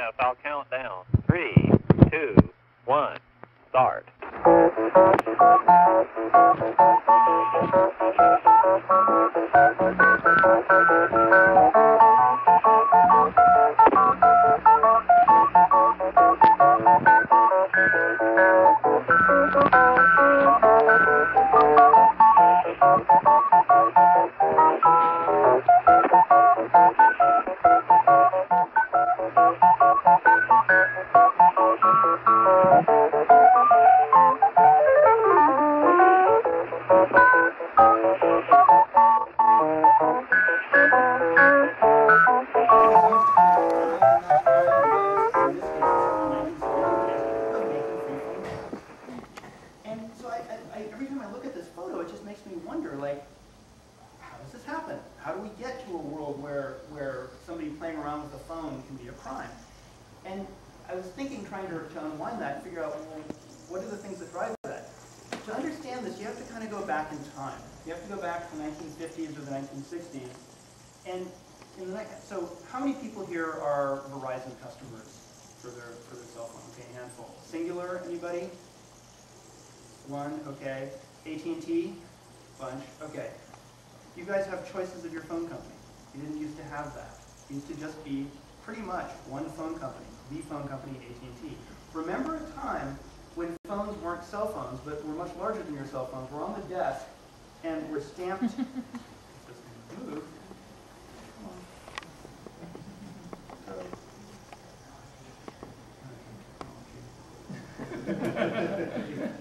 yes, I'll count down. 3, 2, 1, start. So how many people here are Verizon customers for their cell phone? Okay, a handful. Singular, anybody? One, okay. AT&T? Bunch, okay. You guys have choices of your phone company. You didn't used to have that. It used to just be pretty much one phone company, the phone company, AT&T. Remember a time when phones weren't cell phones, but were much larger than your cell phones, were on the desk, and were stamped. Just move.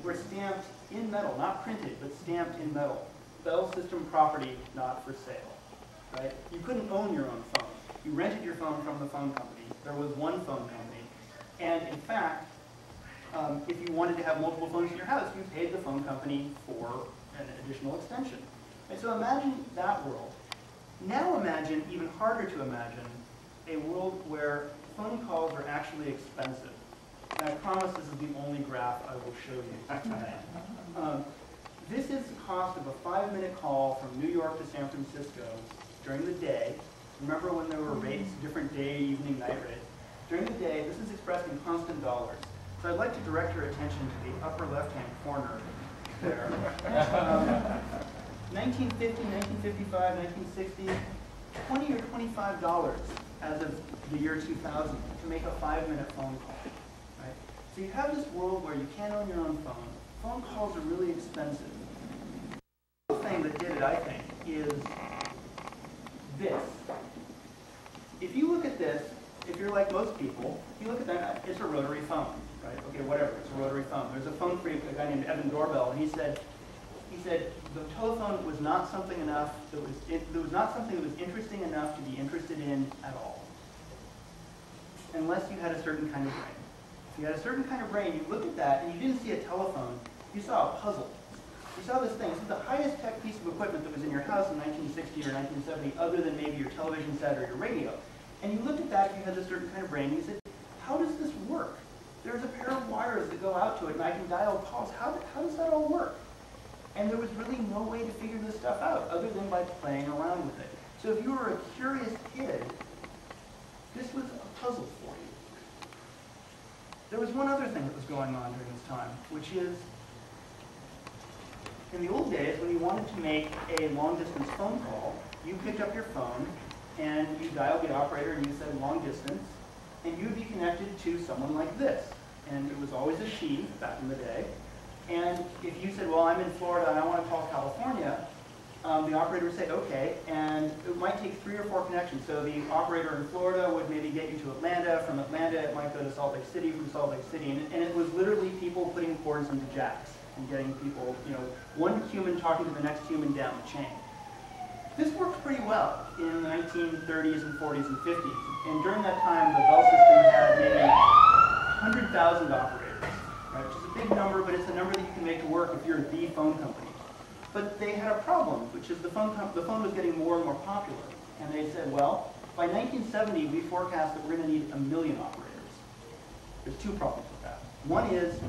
Were stamped in metal, not printed, but stamped in metal. Bell System property, not for sale. Right? You couldn't own your own phone. You rented your phone from the phone company. There was one phone company. And in fact, if you wanted to have multiple phones in your house, you paid the phone company for an additional extension. And so imagine that world. Now imagine, even harder to imagine, a world where phone calls are actually expensive. And I promise this is the only graph I will show you tonight. This is the cost of a 5-minute call from New York to San Francisco during the day. Remember when there were rates, different day, evening, night rates? During the day, this is expressed in constant dollars. So I'd like to direct your attention to the upper left-hand corner there. 1950, 1955, 1960, $20 or $25 as of the year 2000 to make a 5-minute phone call. Right? So you have this world where you can't own your own phone. Phone calls are really expensive. The thing that did it, I think, is this. If you look at this, if you're like most people, if you look at that, it's a rotary phone, right? Okay, whatever, it's a rotary phone. There's a phone freak, a guy named Evan Doorbell, and he said the telephone was not something enough that was not something that was interesting enough to be interested in at all, unless you had a certain kind of brain. If you had a certain kind of brain, you looked at that and you didn't see a telephone, you saw a puzzle. You saw this thing. This is the highest tech piece of equipment that was in your house in 1960 or 1970, other than maybe your television set or your radio. And you looked at that if you had a certain kind of brain, and you said, how does this work? There's a pair of wires that go out to it, and I can dial calls. How does that all work? And there was really no way to figure this stuff out other than by playing around with it. So if you were a curious kid, this was a puzzle for you. There was one other thing that was going on during this time, which is, in the old days, when you wanted to make a long-distance phone call, you picked up your phone, and you dialed the operator, and you said long distance, and you'd be connected to someone like this. And it was always a she back in the day. And if you said, well, I'm in Florida and I want to call California, the operator would say, okay, and it might take 3 or 4 connections. So the operator in Florida would maybe get you to Atlanta. From Atlanta, it might go to Salt Lake City. From Salt Lake City, and it was literally people putting cords into jacks and getting people, one human talking to the next human down the chain. This worked pretty well in the 1930s and 40s and 50s. And during that time, the Bell system had maybe 100,000 operators, right? Which is a big number, but it's a number that you can make to work if you're the phone company. But they had a problem, which is the phone was getting more and more popular. And they said, well, by 1970, we forecast that we're going to need 1 million operators. There's 2 problems with that. One is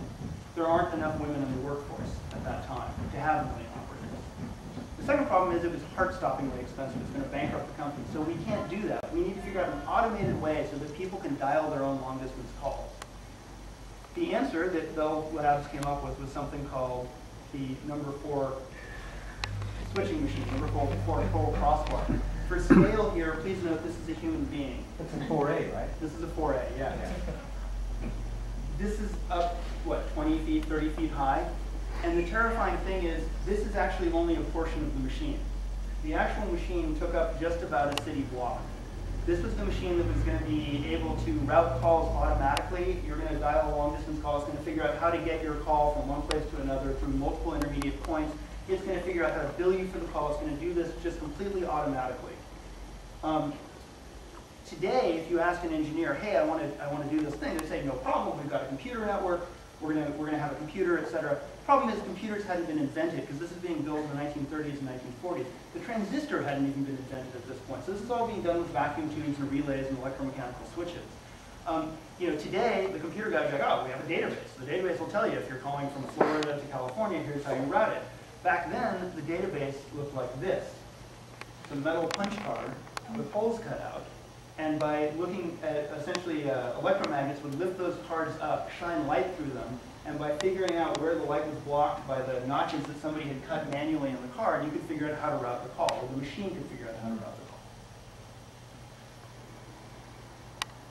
there aren't enough women in the workforce at that time to have 1 million operators. The second problem is it was heart-stoppingly expensive. It's going to bankrupt the company. So we can't do that. We need to figure out an automated way so that people can dial their own long-distance calls. The answer that Phil Lapsley came up with was something called the number 4 switching machine, number 4 total crosswalk. For scale here, please note this is a human being. It's a 4A, right? This is a 4A, yeah. This is up, what, 20 feet, 30 feet high? And the terrifying thing is, this is actually only a portion of the machine. The actual machine took up just about a city block. This was the machine that was going to be able to route calls automatically. You're going to dial a long-distance call. It's going to figure out how to get your call from one place to another through multiple intermediate points. It's going to figure out how to bill you for the call. It's going to do this just completely automatically. Today, if you ask an engineer, hey, I want to do this thing, they say, no problem. We've got a computer network. We're going to have a computer, etc. Problem is, computers hadn't been invented because this is being built in the 1930s and 1940s. The transistor hadn't even been invented at this point. So this is all being done with vacuum tubes and relays and electromechanical switches. Today, the computer guys are like, oh, we have a database. The database will tell you if you're calling from Florida to California, here's how you route it. Back then, the database looked like this. It's a metal punch card with holes cut out. And by looking at, essentially, electromagnets would lift those cards up, shine light through them, and by figuring out where the light was blocked by the notches that somebody had cut manually on the card, you could figure out how to route the call, or the machine could figure out how to route the call.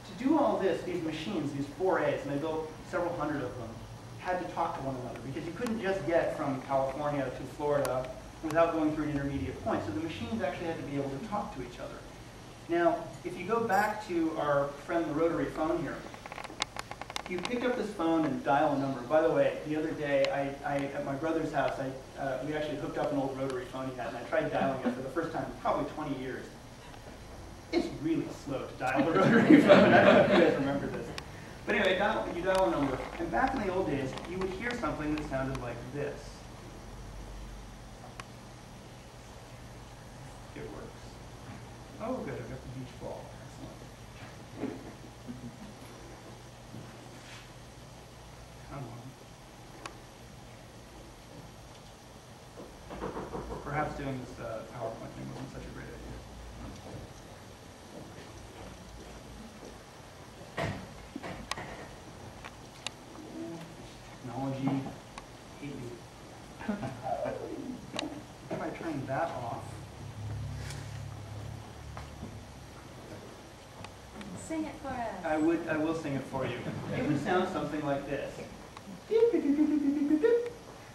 To do all this, these machines, these 4As, and they built several hundred of them, had to talk to one another, because you couldn't just get from California to Florida without going through an intermediate point. So the machines actually had to be able to talk to each other. Now, if you go back to our friend the rotary phone here, you pick up this phone and dial a number. By the way, the other day, at my brother's house, we actually hooked up an old rotary phone he had, and I tried dialing it for the first time in probably 20 years. It's really slow to dial the rotary phone. I don't know if you guys remember this. But anyway, you dial a number, and back in the old days, you would hear something that sounded like this. It works. Oh, good, I've got the beach ball. Excellent. Come on. Perhaps doing this PowerPoint thing wasn't such a great idea. Technology, hate you. Try turning that off. Sing it for us. I will sing it for you. It would sound something like this.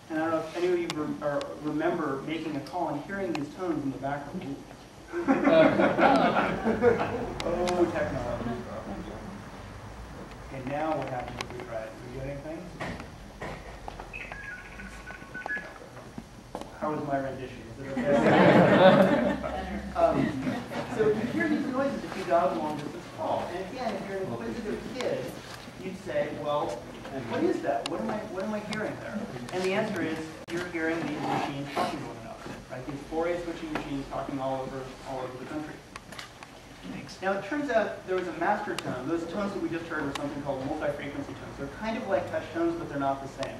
And I don't know if any of you remember making a call and hearing these tones in the background. Oh, technology. Okay, now what happens if we try it? Do we get anything? How was my rendition? Is it okay? So you hear these noises if you dial a long-distance call. And again, if you're an inquisitive kid, you'd say, well, what is that? What am I hearing there? And the answer is you're hearing these machines talking to one another, right? These 4A switching machines talking all over the country. Now it turns out there was a master tone. Those tones that we just heard were something called multi-frequency tones. They're kind of like touch tones, but they're not the same.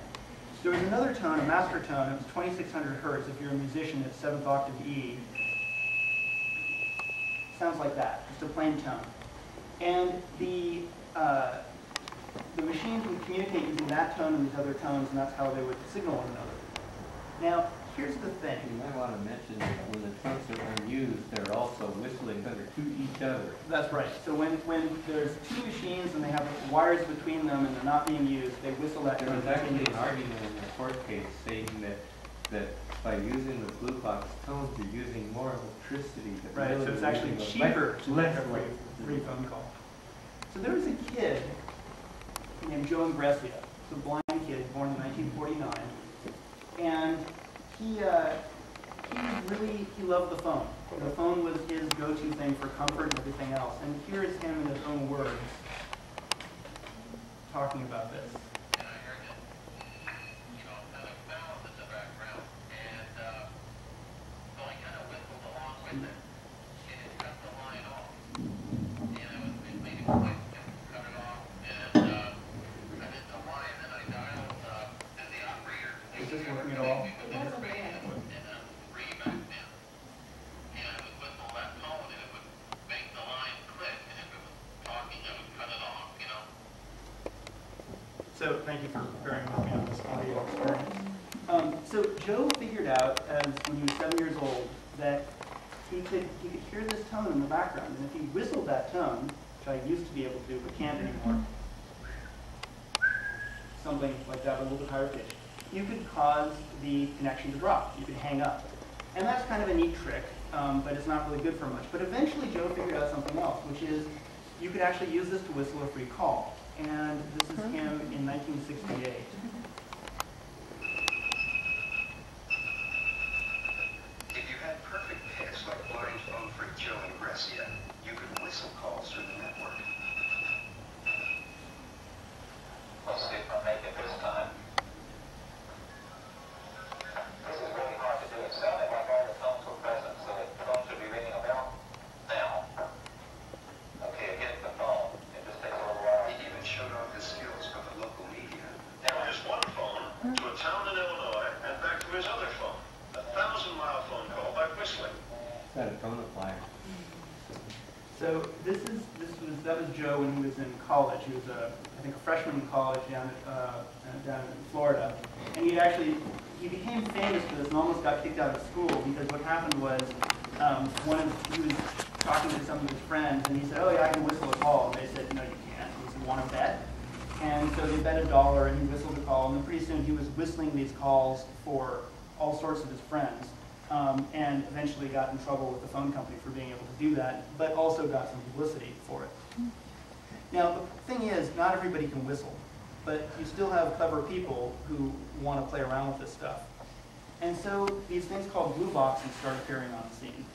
There was another tone, a master tone. It was 2600 hertz. If you're a musician, it's 7th octave E. Sounds like that, just a plain tone. And the machines would communicate using that tone and these other tones, and that's how they would signal one another. Now, here's the thing. You might want to mention that when the tones are unused, they're also whistling to each other. That's right. So when there's two machines and they have wires between them and they're not being used, they whistle that. There was actually an argument in the court case stating that by using the blue box tones, you're using more electricity. Right, so it's actually cheaper to make a free phone call. So there was a kid named Joe Ingressia. He's a blind kid born in 1949. And he loved the phone. The phone was his go-to thing for comfort and everything else. And here is him in his own words talking about this. And I heard it, kind of bounced in the background. And so I kind of whistled along with it. And it cut the line off. And it made it quick and cut it off. And I did the line, and I dialed to the operator. Is this working at all? With information and So thank you for bearing with me on this audio experience. So Joe figured out, when he was 7 years old, that he could hear this tone in the background, and if he whistled that tone, which I used to be able to do but can't anymore, something like that, but a little bit higher pitch, you could cause the connection to drop. You could hang up. And that's kind of a neat trick, but it's not really good for much. But eventually Joe figured out something else, which is you could actually use this to whistle a free call. And this is him in 1968. If you had perfect pitch like blind phone freak Joe and Grecia, you could whistle calls through the network. Let's see if I make it this time. This is really hard to do. It sounded like all the phones were present, so the phone should be ringing a bell now. Okay, I get the phone. It just takes a little while. He even showed off his skills for the local media. Now, just one phone to a town in Illinois and back to his other phone. A 1,000-mile phone call by whistling. Is that a tone applier? So that was Joe when he was in college. He was I think a freshman in college down in Florida, and he became famous for this and almost got kicked out of school because what happened was he was talking to some of his friends and he said, "Oh yeah, I can whistle a call," and they said, "No, you can't." And he said, "Want to bet?" And so they bet $1 and he whistled a call, and then pretty soon he was whistling these calls for all sorts of his friends. And eventually got in trouble with the phone company for being able to do that, but also got some publicity for it. Now, the thing is, not everybody can whistle, but you still have clever people who want to play around with this stuff. And so these things called blue boxes started appearing on the scene.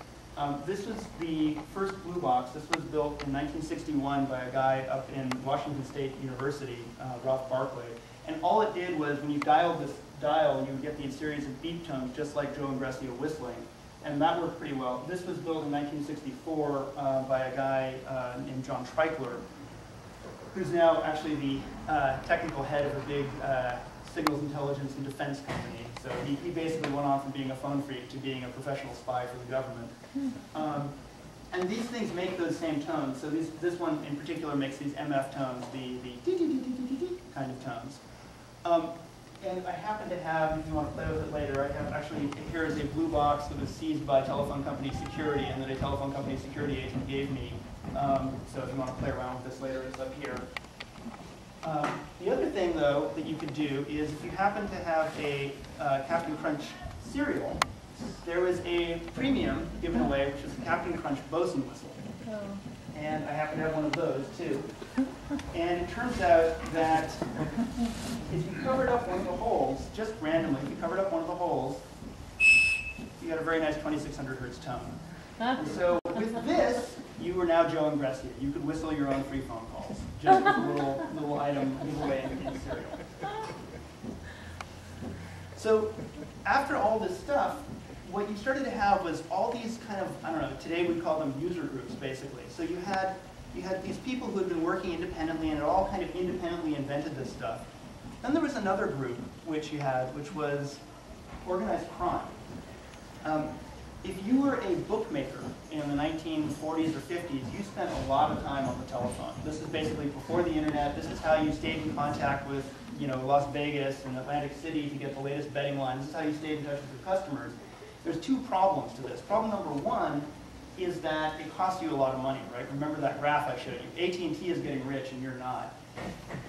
This was the first blue box. This was built in 1961 by a guy up in Washington State University, Ralph Barclay. And all it did was, when you dialed this dial, you would get these series of beep tones, just like Joe and Grecia whistling. And that worked pretty well. This was built in 1964 by a guy named John Treichler, who's now actually the technical head of a big signals intelligence and defense company. So he basically went on from being a phone freak to being a professional spy for the government. And these things make those same tones. So this one in particular makes these MF tones, the kind of tones. And I happen to have, if you want to play with it later, I have actually, here is a blue box that was seized by telephone company security and that a telephone company security agent gave me. So if you want to play around with this later, it's up here. The other thing, though, that you could do is if you happen to have a Captain Crunch cereal, there was a premium given away, which is a Captain Crunch bosun whistle. Oh. And I happen to have one of those, too. And it turns out that if you covered up one of the holes, just randomly, if you covered up one of the holes, you got a very nice 2600 hertz tone. And so with this, you were now Joe and Grecia. You could whistle your own free phone calls, just with a little item giveaway in cereal. So after all this stuff, what you started to have was all these kind of, I don't know, today we call them user groups, basically. So you had these people who had been working independently and had all kind of independently invented this stuff. Then there was another group which was organized crime. If you were a bookmaker in the 1940s or 50s, you spent a lot of time on the telephone. This is basically before the internet. This is how you stayed in contact with, Las Vegas and Atlantic City to get the latest betting lines. This is how you stayed in touch with your customers. There's two problems to this. Problem number one is that it costs you a lot of money, right? Remember that graph I showed you. AT&T is getting rich and you're not.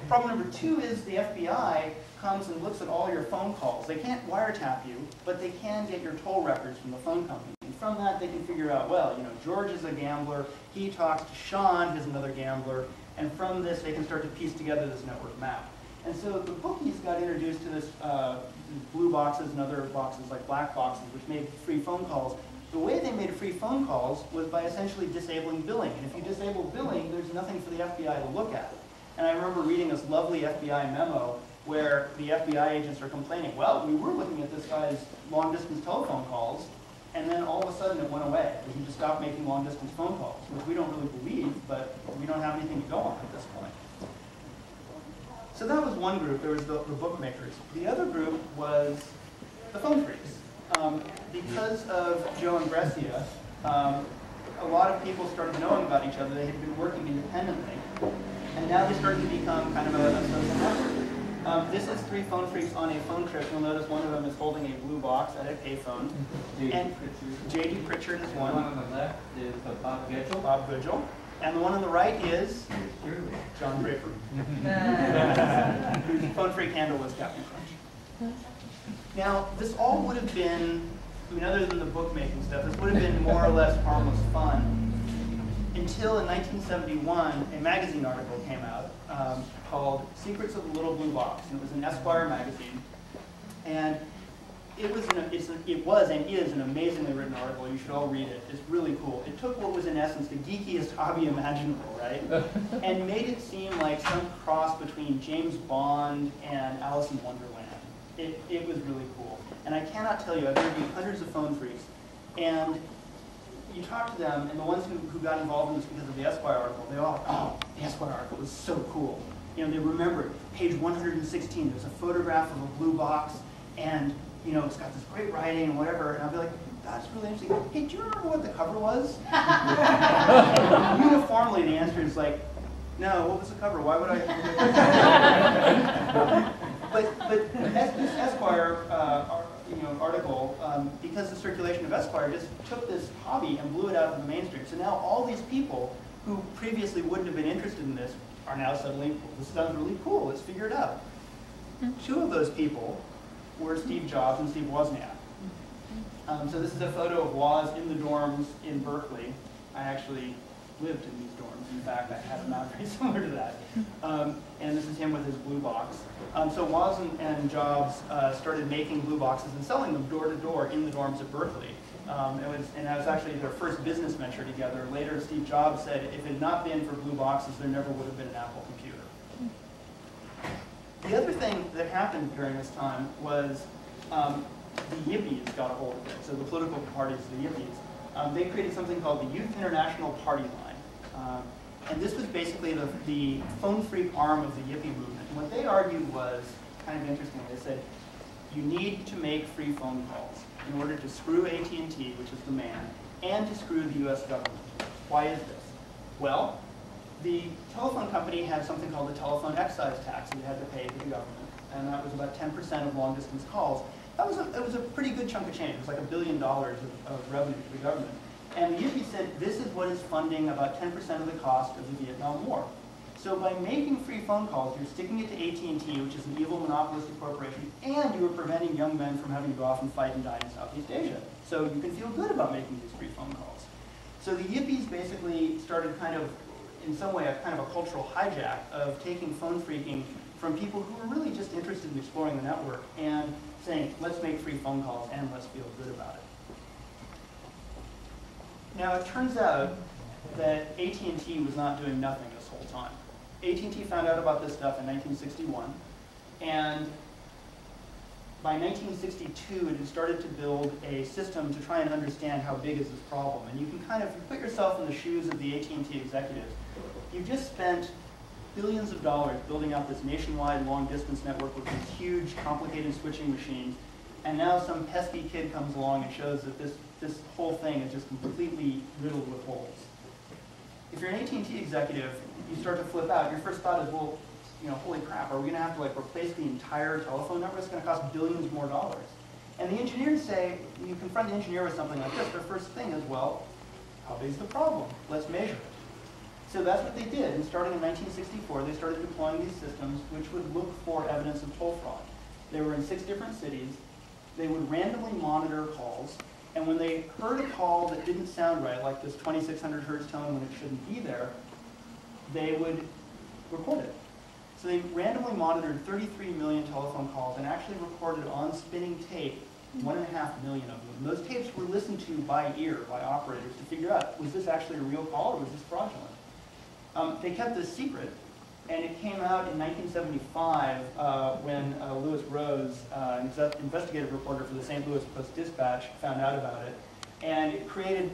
Problem number two is the FBI comes and looks at all your phone calls. They can't wiretap you, but they can get your toll records from the phone company. And from that, they can figure out, well, George is a gambler. He talks to Sean, who's another gambler. And from this, they can start to piece together this network map. And so the bookies got introduced to this blue boxes and other boxes like black boxes, which made free phone calls. The way they made free phone calls was by essentially disabling billing. And if you disable billing, there's nothing for the FBI to look at. And I remember reading this lovely FBI memo where the FBI agents are complaining, well, we were looking at this guy's long-distance telephone calls, and then all of a sudden it went away. He just stopped making long-distance phone calls, which we don't really believe, but we don't have anything to go on at this point. So that was one group. There was the bookmakers. The other group was the phone freaks. Because of Joe and Grecia, a lot of people started knowing about each other. They had been working independently. And now they started to become kind of a social network. This is three phone phreaks on a phone trip. You'll notice one of them is holding a blue box at a payphone. And J.D. Pritchard is one. The one on the left is Bob Gitchell. Bob Gitchell. And the one on the right is John Draper. Whose phone phreak handle was Captain Crunch. Now, this all would have been, I mean, other than the bookmaking stuff, this would have been more or less harmless fun until in 1971, a magazine article came out called Secrets of the Little Blue Box. And it was an Esquire magazine. And it was and is an amazingly written article. You should all read it. It's really cool. It took what was in essence the geekiest hobby imaginable, right? And made it seem like some cross between James Bond and Alice in Wonderland. It was really cool. And I cannot tell you, I've interviewed hundreds of phone phreaks, and you talk to them, and the ones who got involved in this because of the Esquire article, they all, oh, the Esquire article was so cool. You know, they remember page 116, there's a photograph of a blue box, and you know, it's got this great writing and whatever, and I'll be like, that's really interesting. Hey, do you remember what the cover was? Uniformly, the answer is like, no, what was the cover? Why would I? But this Esquire article, because the circulation of Esquire just took this hobby and blew it out of the mainstream. So now all these people who previously wouldn't have been interested in this are now suddenly, this sounds really cool, let's figure it out. Two of those people were Steve Jobs and Steve Wozniak. So this is a photo of Woz in the dorms in Berkeley. I actually lived in these dorms. In fact, I had a map very similar to that. And this is him with his blue box. So Woz and Jobs started making blue boxes and selling them door to door in the dorms at Berkeley. And that was actually their first business venture together. Later, Steve Jobs said, if it had not been for blue boxes, there never would have been an Apple computer. The other thing that happened during this time was the Yippies got a hold of it. So the political parties, the Yippies, they created something called the Youth International Party Line. And this was basically the phone phreak arm of the Yippie movement. And what they argued was kind of interesting. They said, you need to make free phone calls in order to screw AT&T, which is the man, and to screw the US government. Why is this? Well, the telephone company had something called the telephone excise tax that it had to pay to the government, and that was about 10% of long-distance calls. It was a pretty good chunk of change. It was like $1 billion of revenue to the government. And the Yippies said, this is what is funding about 10% of the cost of the Vietnam War. So by making free phone calls, you're sticking it to AT&T, which is an evil monopolistic corporation, and you are preventing young men from having to go off and fight and die in Southeast Asia. So you can feel good about making these free phone calls. So the Yippies basically started kind of, in some way, a kind of a cultural hijack of taking phone phreaking from people who were really just interested in exploring the network and saying, let's make free phone calls and let's feel good about it. Now, it turns out that AT&T was not doing nothing this whole time. AT&T found out about this stuff in 1961, and by 1962, it had started to build a system to try and understand how big is this problem. And you can kind of put yourself in the shoes of the AT&T executives. You've just spent billions of dollars building out this nationwide long-distance network with these huge, complicated switching machines, and now some pesky kid comes along and shows that this whole thing is just completely riddled with holes. If you're an AT&T executive, you start to flip out. Your first thought is, well, you know, holy crap, are we going to have to like replace the entire telephone network? It's going to cost billions more dollars. And the engineers say, when you confront the engineer with something like this, their first thing is, well, how big is the problem? Let's measure it. So that's what they did. And starting in 1964, they started deploying these systems which would look for evidence of toll fraud. They were in 6 different cities. They would randomly monitor calls. And when they heard a call that didn't sound right, like this 2600 hertz tone when it shouldn't be there, they would record it. So they randomly monitored 33 million telephone calls and actually recorded on spinning tape 1.5 million of them. And those tapes were listened to by ear by operators to figure out, was this actually a real call or was this fraudulent? They kept this secret, and it came out in 1975 when Lewis Rose, an investigative reporter for the St. Louis Post-Dispatch, found out about it. And it created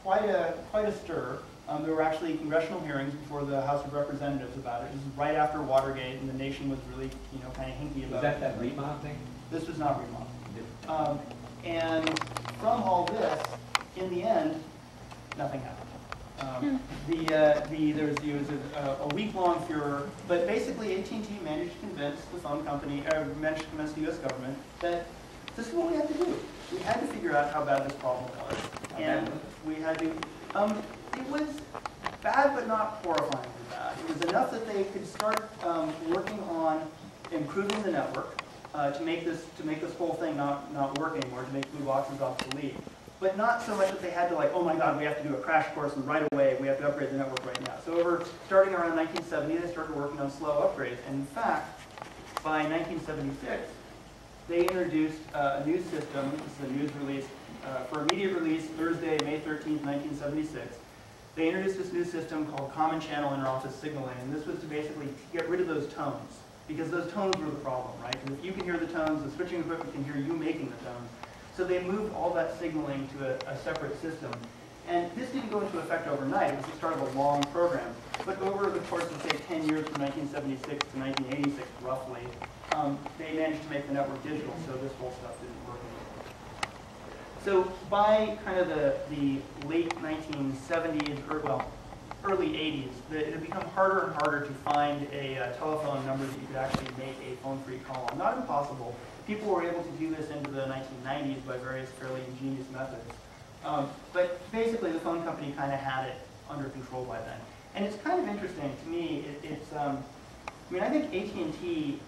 quite a stir. There were actually congressional hearings before the House of Representatives about it. This was right after Watergate, and the nation was really, you know, kind of hinky about it. Was that Remont thing? This was not Remont. And from all this, in the end, nothing happened. There was a week-long furor, but basically AT&T managed to convince the phone company, managed to convince the U.S. government that this is what we had to do. We had to figure out how bad this problem was, and we had to. It was bad, but not horrifyingly bad. It was enough that they could start working on improving the network to make this whole thing not work anymore, to make blue boxes obsolete. But not so much that they had to like, oh my God, we have to do a crash course and right away we have to upgrade the network right now. So starting around 1970, they started working on slow upgrades. And in fact, by 1976, they introduced a new system. This is a news release for immediate release Thursday, May 13th, 1976. They introduced this new system called Common Channel Interoffice Signaling, and this was to basically get rid of those tones, because those tones were the problem, right? Because if you can hear the tones, the switching equipment can hear you making the tones. So they moved all that signaling to a separate system. And this didn't go into effect overnight. It was the start of a long program. But over the course of, say, 10 years from 1976 to 1986, roughly, they managed to make the network digital, so this whole stuff didn't work anymore. So by kind of the late 1970s, or early 80s, it had become harder and harder to find a telephone number that you could actually make a phone-free call on. Not impossible. People were able to do this into the 1990s by various fairly ingenious methods. But basically, the phone company kind of had it under control by then. And it's kind of interesting to me. I think AT&T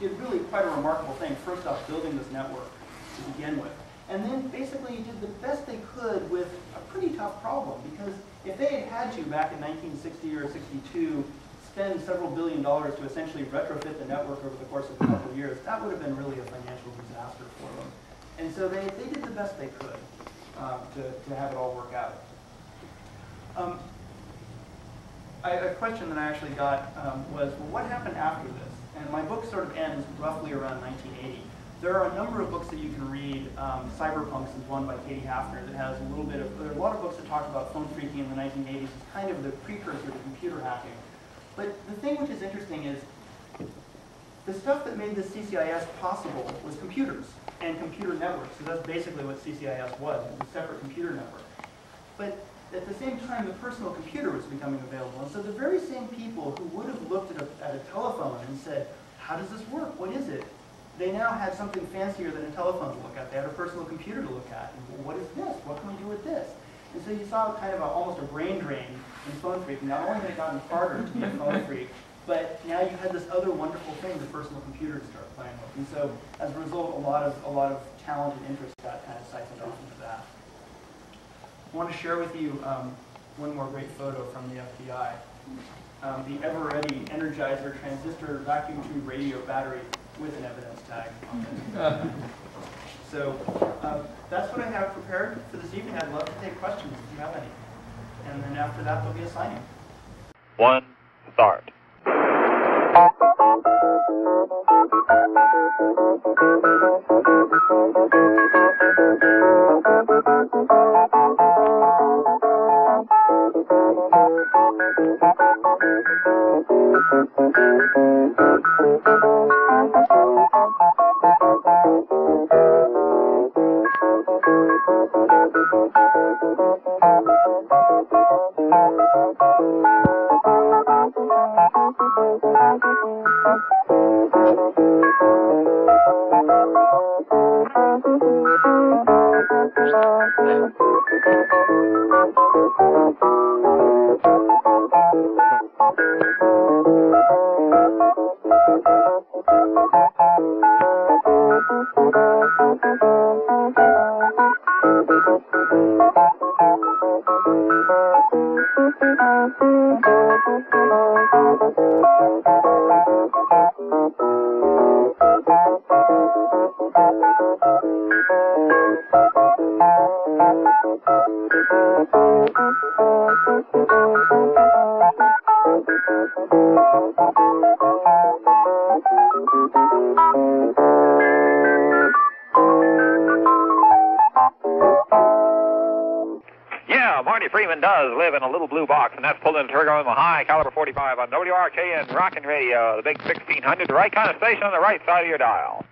did really quite a remarkable thing. First off, building this network to begin with. And then basically did the best they could with a pretty tough problem. Because if they had to, back in 1960 or 62, spend several $1 billion to essentially retrofit the network over the course of a couple of years, that would have been really a financial disaster for them. And so they did the best they could to have it all work out. A question that I actually got was, well, what happened after this? And my book sort of ends roughly around 1980. There are a number of books that you can read. Cyberpunks is one by Katie Hafner that has a little bit of, there are a lot of books that talk about phone phreaking in the 1980s. It's kind of the precursor to computer hacking. But the thing which is interesting is the stuff that made the CCIS possible was computers and computer networks. So that's basically what CCIS was. It was a separate computer network. But at the same time, the personal computer was becoming available. And so the very same people who would have looked at a telephone and said, how does this work? What is it? They now had something fancier than a telephone to look at. They had a personal computer to look at. And, well, what is this? What can we do with this? And so you saw kind of almost a brain drain in phone phreaking. Not only had it gotten harder to be a phone phreak, but now you had this other wonderful thing, the personal computer, to start playing with. And so as a result, a lot of talent and interest got kind of siphoned off into that. I want to share with you one more great photo from the FBI. The ever-ready Energizer transistor vacuum tube radio battery with an evidence tag on it. So that's what I have prepared for this evening. I'd love to take questions if you have any. And then after that, there'll be a signing. 1, start. Freeman does live in a little blue box, and that's pulling the trigger on the high caliber 45 on WRKN Rockin' Radio, the big 1600, the right kind of station on the right side of your dial.